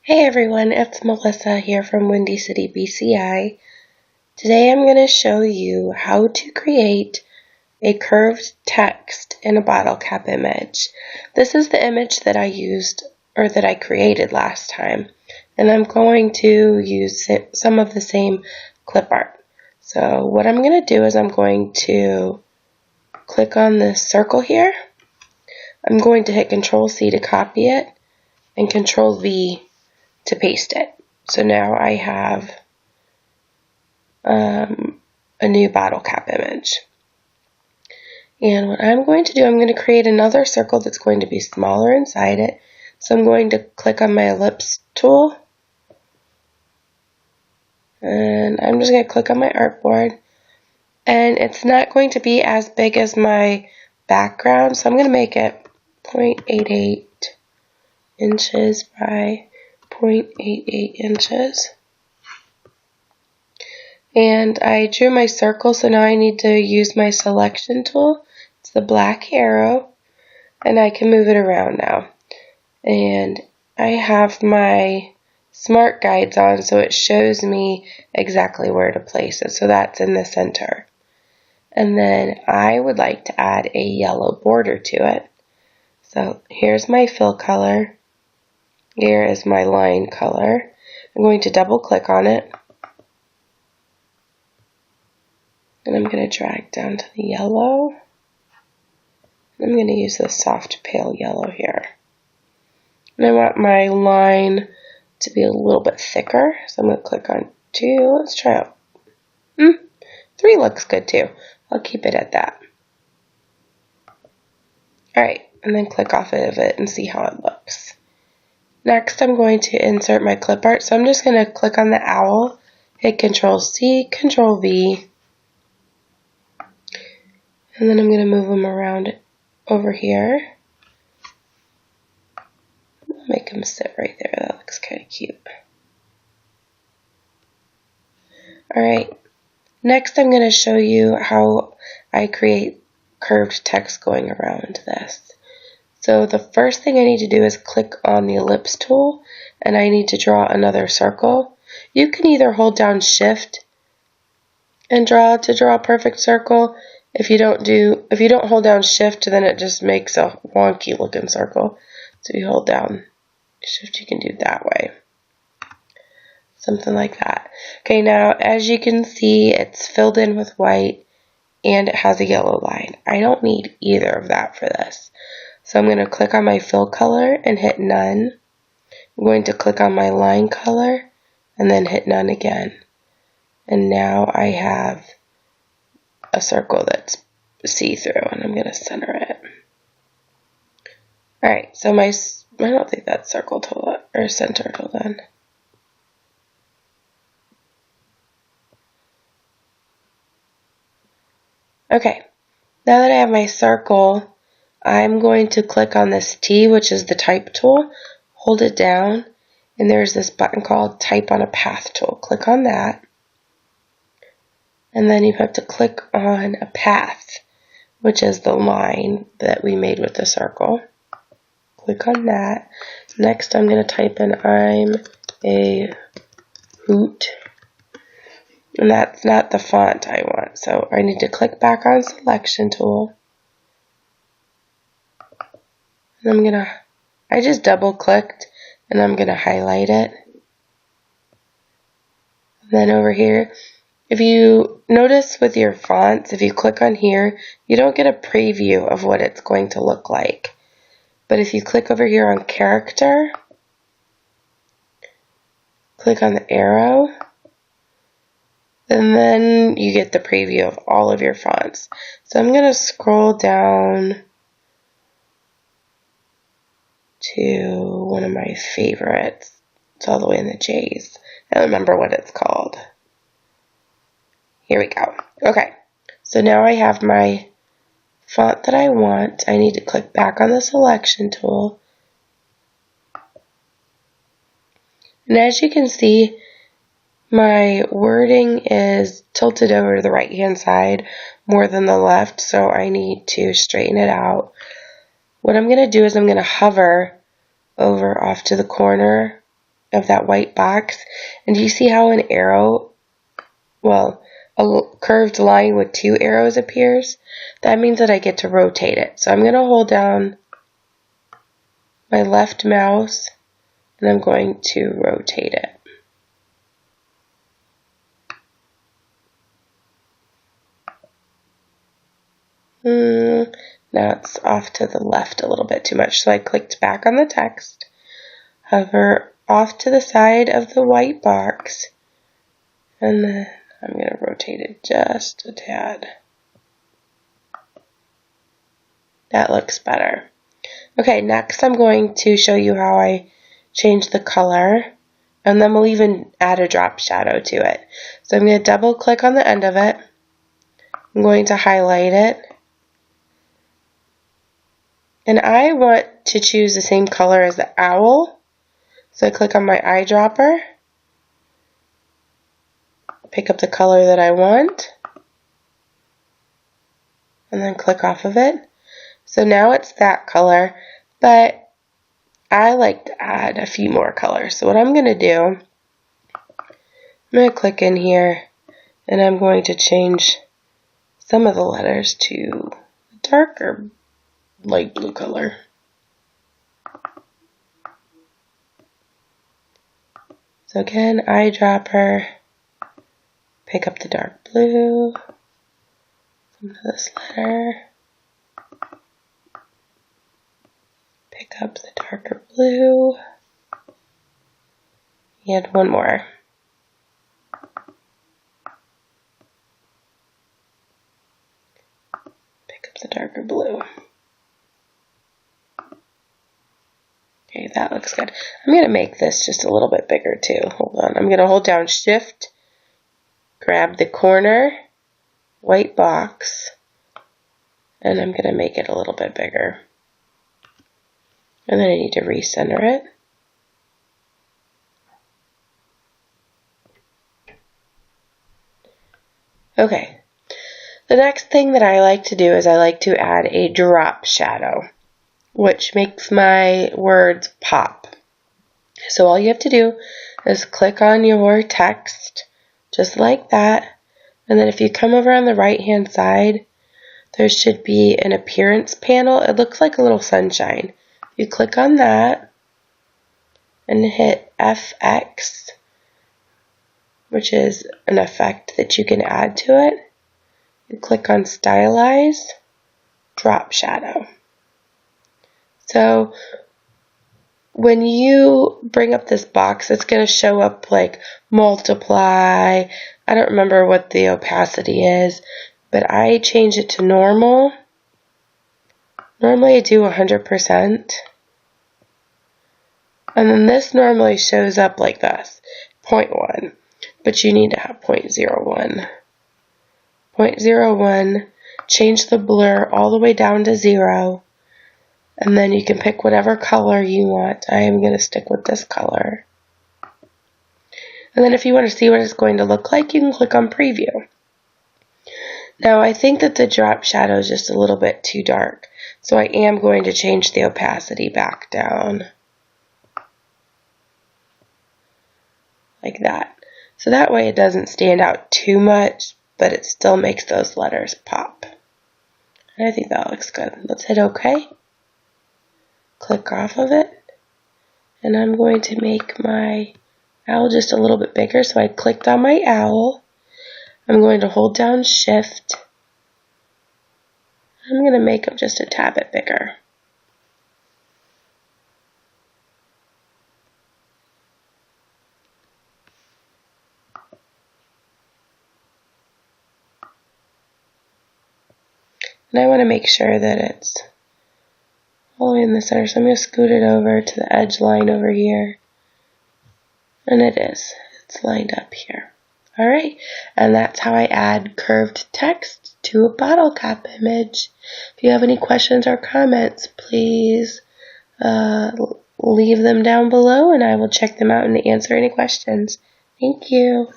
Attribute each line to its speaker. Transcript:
Speaker 1: Hey everyone, it's Melissa here from Windy City, BCI. Today I'm going to show you how to create a curved text in a bottle cap image. This is the image that I used, or that I created last time, and I'm going to use some of the same clip art. So what I'm going to do is I'm going to click on this circle here. I'm going to hit Control C to copy it and Control V to paste it. So now I have a new bottle cap image. And what I'm going to do, I'm going to create another circle that's going to be smaller inside it. So I'm going to click on my ellipse tool. And I'm just going to click on my artboard. And it's not going to be as big as my background, so I'm going to make it 0.88 inches by 0.88 inches. And I drew my circle, so now I need to use my selection tool. It's the black arrow, and I can move it around now. And I have my smart guides on, so it shows me exactly where to place it. So that's in the center. And then I would like to add a yellow border to it. So here's my fill color. Here is my line color. I'm going to double click on it. And I'm going to drag down to the yellow. I'm going to use this soft pale yellow here. And I want my line to be a little bit thicker. So I'm going to click on 2. Let's try out. 3 looks good too. I'll keep it at that. Alright, and then click off of it and see how it looks. Next, I'm going to insert my clip art. So I'm just going to click on the owl, hit Control C, Control V, and then I'm going to move them around over here. I'll make them sit right there. That looks kind of cute. Alright, next I'm going to show you how I create curved text going around this. So the first thing I need to do is click on the ellipse tool, and I need to draw another circle. You can either hold down Shift and draw a perfect circle. If you don't hold down Shift, then it just makes a wonky looking circle. So if you hold down Shift, you can do it that way. Something like that. Okay, now as you can see, it's filled in with white and it has a yellow line. I don't need either of that for this. So I'm going to click on my fill color and hit none. I'm going to click on my line color and then hit none again. And now I have a circle that's see-through, and I'm going to center it. Alright, so I don't think that's circled or centered. Hold on. Okay, now that I have my circle, I'm going to click on this T, which is the type tool, hold it down, and there's this button called Type on a Path tool. Click on that, and then you have to click on a path, which is the line that we made with the circle. Click on that. Next, I'm going to type in I'm a hoot, and that's not the font I want, so I need to click back on Selection tool. And I just double clicked and I'm going to highlight it. And then over here, if you notice with your fonts, if you click on here, you don't get a preview of what it's going to look like. But if you click over here on character, click on the arrow, and then you get the preview of all of your fonts. So I'm going to scroll down to one of my favorites. It's all the way in the J's. I don't remember what it's called. Here we go. Okay, so now I have my font that I want. I need to click back on the selection tool. And as you can see, my wording is tilted over to the right hand side more than the left, so I need to straighten it out. What I'm going to do is I'm going to hover over off to the corner of that white box. And do you see how an arrow, well, a curved line with two arrows appears? That means that I get to rotate it. So I'm going to hold down my left mouse and I'm going to rotate it. Now it's off to the left a little bit too much, so I clicked back on the text, hover off to the side of the white box, and then I'm going to rotate it just a tad. That looks better. Okay, next I'm going to show you how I change the color, and then we'll even add a drop shadow to it. So I'm going to double click on the end of it. I'm going to highlight it. And I want to choose the same color as the owl. So I click on my eyedropper, pick up the color that I want, and then click off of it. So now it's that color, but I like to add a few more colors. So what I'm going to do, I'm going to click in here, and I'm going to change some of the letters to darker light blue color. So again, eyedropper, pick up the dark blue, come to this letter, pick up the darker blue, and one more. Pick up the darker blue. Okay, that looks good. I'm going to make this just a little bit bigger too. Hold on. I'm going to hold down Shift, grab the corner, white box, and I'm going to make it a little bit bigger. And then I need to recenter it. Okay. The next thing that I like to do is I like to add a drop shadow, which makes my words pop. So all you have to do is click on your text, just like that, and then if you come over on the right hand side, there should be an appearance panel. It looks like a little sunshine. You click on that and hit FX, which is an effect that you can add to it. You click on Stylize, Drop Shadow. So when you bring up this box, it's going to show up like multiply. I don't remember what the opacity is, but I change it to normal. Normally I do 100%. And then this normally shows up like this, 0.1, but you need to have 0.01. 0.01, change the blur all the way down to 0. And then you can pick whatever color you want. I am going to stick with this color. And then if you want to see what it's going to look like, you can click on Preview. Now I think that the drop shadow is just a little bit too dark, so I am going to change the opacity back down. Like that. So that way it doesn't stand out too much, but it still makes those letters pop. And I think that looks good. Let's hit OK. Click off of it, and I'm going to make my owl just a little bit bigger. So I clicked on my owl. I'm going to hold down Shift. I'm going to make them just a tad bit bigger. And I want to make sure that it's all the way in the center, so I'm going to scoot it over to the edge line over here. And it is. It's lined up here. Alright, and that's how I add curved text to a bottle cap image. If you have any questions or comments, please leave them down below and I will check them out and answer any questions. Thank you.